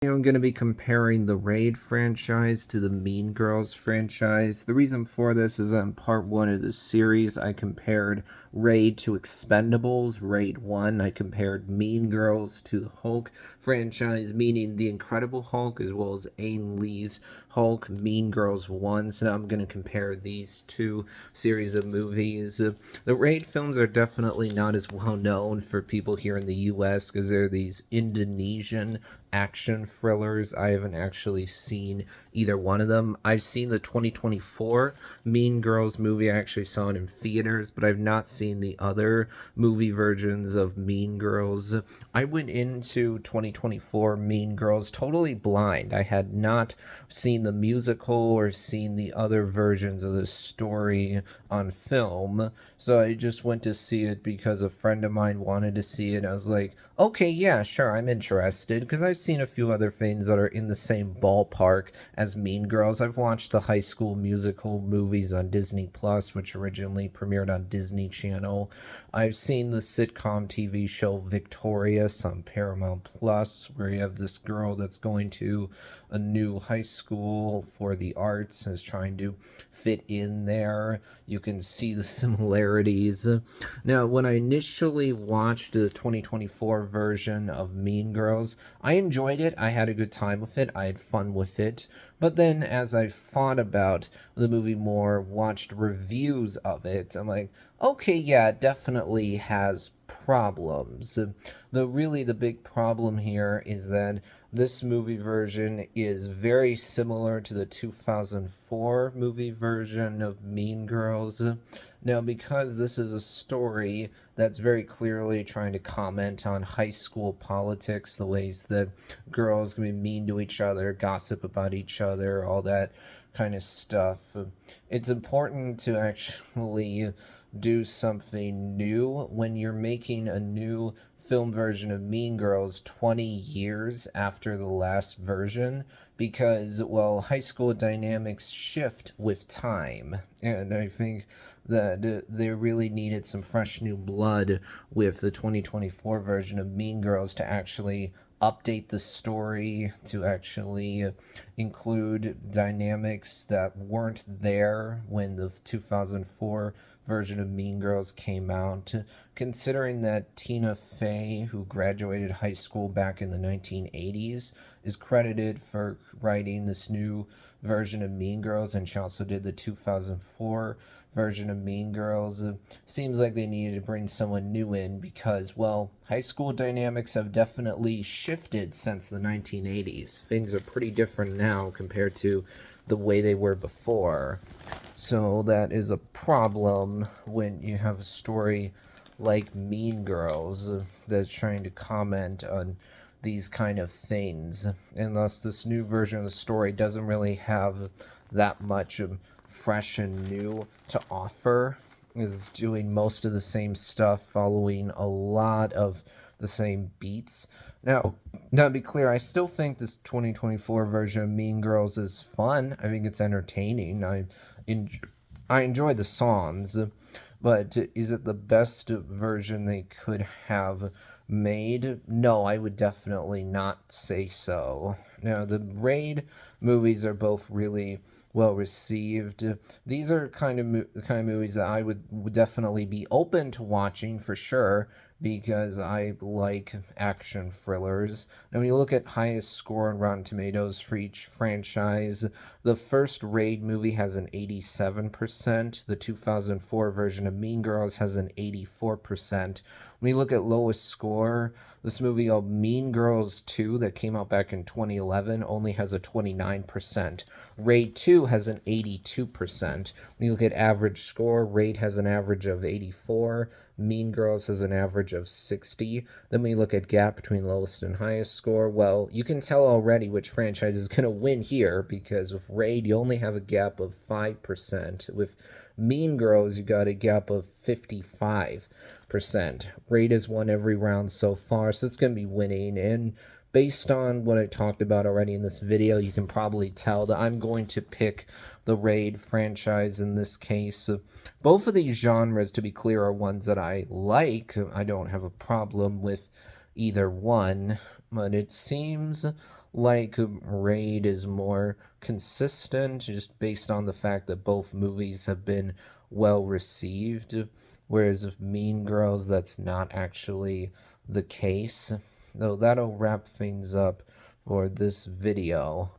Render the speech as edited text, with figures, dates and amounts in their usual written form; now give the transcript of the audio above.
I'm going to be comparing the Raid franchise to the Mean Girls franchise. The reason for this is that in part one of the series, I compared Raid to Expendables, Raid 1. I compared Mean Girls to the Hulk franchise, meaning the Incredible Hulk as well as Ang Lee's Hulk, Mean Girls 1. So now I'm going to compare these two series of movies. The Raid films are definitely not as well known for people here in the US because they're these Indonesian action thrillers. I haven't actually seen either one of them. I've seen the 2024 Mean Girls movie. I actually saw it in theaters, but I've not seen the other movie versions of Mean Girls. I went into 2024 Mean Girls totally blind. I had not seen the musical or seen the other versions of the story on film, so I just went to see it because a friend of mine wanted to see it. I was like, okay, yeah, sure, I'm interested, because I've seen a few other things that are in the same ballpark as Mean Girls. I've watched the High School Musical movies on Disney Plus, which originally premiered on Disney Channel. I've seen the sitcom TV show Victorious on Paramount Plus, where you have this girl that's going to a new high school for the arts and is trying to fit in there. You can see the similarities. Now, when I initially watched the 2024 version of Mean Girls, I enjoyed it. I had a good time with it. I had fun with it. But then as I thought about the movie more, watched reviews of it, I'm like, okay, yeah, it definitely has problems. The big problem here is that this movie version is very similar to the 2004 movie version of Mean Girls. Now, because this is a story that's very clearly trying to comment on high school politics, the ways that girls can be mean to each other, gossip about each other, all that kind of stuff, it's important to actually do something new when you're making a new film version of Mean Girls 20 years after the last version, because, well, high school dynamics shift with time. And I think that they really needed some fresh new blood with the 2024 version of Mean Girls to actually update the story, to actually include dynamics that weren't there when the 2004 version of Mean Girls came out. Considering that Tina Fey, who graduated high school back in the 1980s, is credited for writing this new version of Mean Girls, and she also did the 2004 version of Mean Girls. It seems like they needed to bring someone new in because, well, high school dynamics have definitely shifted since the 1980s. Things are pretty different now compared to the way they were before. So that is a problem when you have a story like Mean Girls that's trying to comment on these kind of things. And thus, this new version of the story doesn't really have that much fresh and new to offer. Is doing most of the same stuff, following a lot of the same beats. Now to be clear, I still think this 2024 version of Mean Girls is fun. I think it's entertaining. I enjoy the songs, but is it the best version they could have made? No, I would definitely not say so. Now, the Raid movies are both really well received. These are the kind of movies that I would definitely be open to watching for sure, because I like action thrillers. And when you look at highest score on Rotten Tomatoes for each franchise, the first Raid movie has an 87%. The 2004 version of Mean Girls has an 84%. When you look at lowest score, this movie called Mean Girls 2 that came out back in 2011 only has a 29%. Raid 2 has an 82%. When you look at average score, Raid has an average of 84. Mean Girls has an average of 60. Then when you look at gap between lowest and highest score, well, you can tell already which franchise is going to win here, because with Raid, you only have a gap of 5%. With Mean Girls, you got a gap of 55%. Raid has won every round so far, so it's going to be winning. And based on what I talked about already in this video, you can probably tell that I'm going to pick the Raid franchise in this case. Both of these genres, to be clear, are ones that I like. I don't have a problem with either one, but it seems like Raid is more consistent, just based on the fact that both movies have been well received, whereas with Mean Girls, that's not actually the case. Though that'll wrap things up for this video.